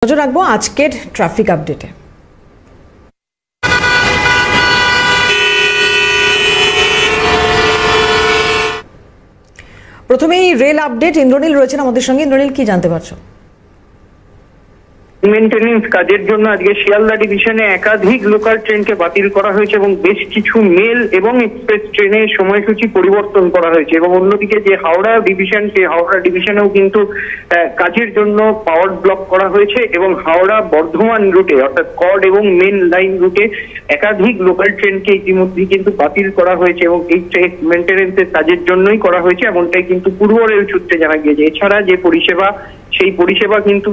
নজর রাখবো আজকের ট্রাফিক আপডেটে। প্রথমেই রেল আপডেট, ইন্দ্রনীল রয়েছেন আমাদের সঙ্গে। ইন্দ্রনীল, কি জানতে পারছো? মেইনটেনেন্স কাজের জন্য আজকে শিয়ালদা ডিভিশনে একাধিক লোকাল ট্রেনকে বাতিল করা হয়েছে এবং বেশ কিছু মেল এবং এক্সপ্রেস ট্রেনের সময়সূচি পরিবর্তন করা হয়েছে। এবং অন্যদিকে যে হাওড়া ডিভিশন, সেই হাওড়া ডিভিশনেও কিন্তু কাজের জন্য পাওয়ার ব্লক করা হয়েছে এবং হাওড়া বর্ধমান রুটে অর্থাৎ কড এবং মেন লাইন রুটে একাধিক লোকাল ট্রেনকে ইতিমধ্যে কিন্তু বাতিল করা হয়েছে এবং এই মেইনটেনেন্সের কাজের জন্যই করা হয়েছে, এমনটাই কিন্তু পূর্ব রেল সূত্রে জানা গিয়েছে। এছাড়া যে পরিষেবা, সেই পরিষেবা কিন্তু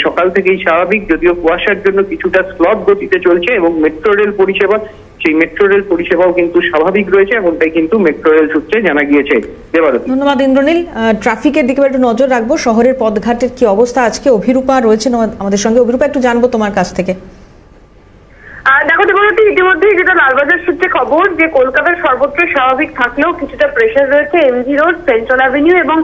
সকাল থেকেই স্বাভাবিক, যদিও কুয়াশার জন্য কিছুটা স্লথ গতিতে চলছে। এবং মেট্রো রেল পরিষেবা, সেই মেট্রো রেল পরিষেবাও কিন্তু স্বাভাবিক রয়েছে, এমনটাই কিন্তু মেট্রো রেল সূত্রে জানা গিয়েছে। ধন্যবাদ ইন্দ্রনীল। ট্রাফিকের দিকে একটু নজর রাখবো। শহরের পথঘাটের কি অবস্থা আজকে? অভিরূপা রয়েছেন আমাদের সঙ্গে। অভিরূপা, একটু জানবো তোমার কাছ থেকে। দেখো দেবরতী, ইতিমধ্যেই যেটা লালবাজার সূত্রে খবর যে কলকাতার সর্বত্র স্বাভাবিক থাকলেও কিছুটা প্রেসার রয়েছে এমজি রোড, সেন্ট্রাল অ্যাভিনিউ এবং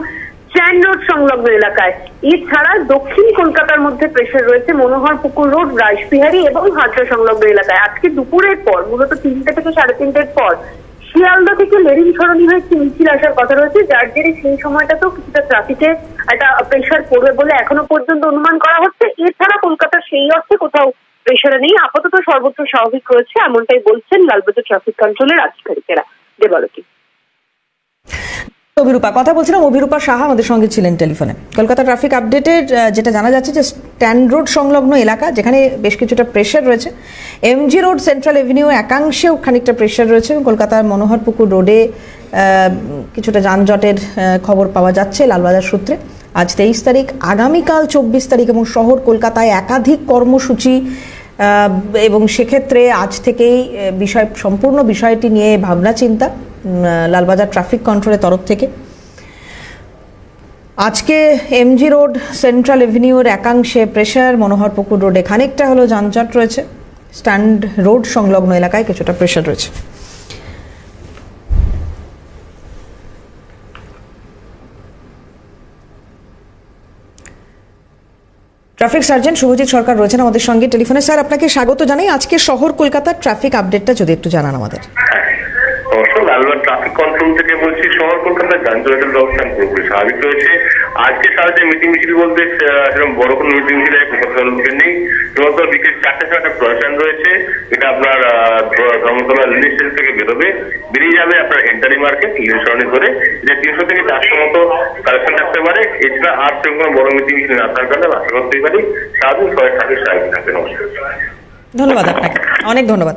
চ্যান রোড সংলগ্ন এলাকায়। এছাড়া দক্ষিণ কলকাতার মধ্যে প্রেসার রয়েছে মনোহর পুকুর রোড, রাসবিহারী এবং হাজরা সংলগ্ন এলাকায়। আজকে দুপুরের পর, মূলত 3টে থেকে 3:30-এর পর শিয়ালদা থেকে লেরিন সরণি হয়ে একটি মিছিল আসার কথা রয়েছে, যার জেরে সেই সময়টাতেও কিছুটা ট্রাফিকে একটা প্রেসার পড়বে বলে এখনো পর্যন্ত অনুমান করা হচ্ছে। এছাড়া কলকাতার সেই অর্থে কোথাও প্রেসারে নেই, আপাতত সর্বত্র স্বাভাবিক রয়েছে, এমনটাই বলছেন লালবাজার ট্রাফিক কন্ট্রোলের আধিকারিকেরা। দেবরতী। অভিরূপা, কথা বলছিলাম। অভিরূপা সাহা আমাদের সঙ্গে ছিলেন টেলিফোনে। কলকাতা ট্রাফিক আপডেটের যেটা জানা যাচ্ছে যে স্ট্যান্ড রোড সংলগ্ন এলাকা, যেখানে বেশ কিছুটা প্রেসার রয়েছে। এমজি রোড, সেন্ট্রাল এভিনিউ একাংশেও খানিকটা প্রেসার রয়েছে। কলকাতার মনোহর পুকুর রোডে কিছুটা যানজটের খবর পাওয়া যাচ্ছে লালবাজার সূত্রে। আজ 23 তারিখ, আগামীকাল 24 তারিখ এবং শহর কলকাতায় একাধিক কর্মসূচি, এবং সেক্ষেত্রে আজ থেকেই সম্পূর্ণ বিষয়টি নিয়ে ভাবনা চিন্তা লালবাজার ট্রাফিক কন্ট্রোলের তরফ থেকে। আজকে এমজি রোড, সেন্ট্রাল এভিনিউর একাংশে প্রেসার, মনোহর পুকুর রোডে খানিকটা হলো যানজট রয়েছে, স্ট্যান্ড রোড সংলগ্ন এলাকায় কিছুটা প্রেসার রয়েছে। ট্রাফিক সার্জেন্ট শুভজিৎ সরকার রয়েছেন আমাদের সঙ্গে টেলিফোনে। স্যার, আপনাকে স্বাগত জানাই। আজকে শহর কলকাতার ট্রাফিক আপডেটটা যদি একটু জানান আমাদের। লালবাজার ট্রাফিক কন্ট্রোল থেকে বলছি। শহর কলকাতার যানজটের ব্যবস্থা পুরোপুরি স্বাভাবিক রয়েছে। আজকে সারাদিন মিটিং মিছিল বলতে সেরকম বড় কোনো মিটিং মিছিল কলকাতার লোকে নেই। শুধুমাত্র বিকেল 4টার সময় একটা প্রয়োজন রয়েছে, এটা আপনার ধর্মতলা রেল স্টেশন থেকে বেরোবে, বেরিয়ে যাবে আপনার হেন্টারি মার্কেট রেল সরণি ধরে। এটা 300 থেকে 400 মতো কালেকশন থাকতে পারে। এছাড়া আর সেরকম কোনো বড় মিটিং মিছিল না থাকার কারণে আশা করতেই পারি সারাদিন সবাই ট্রাফিক স্বাভাবিক থাকবে। নমস্কার। ধন্যবাদ আপনাকে, অনেক ধন্যবাদ।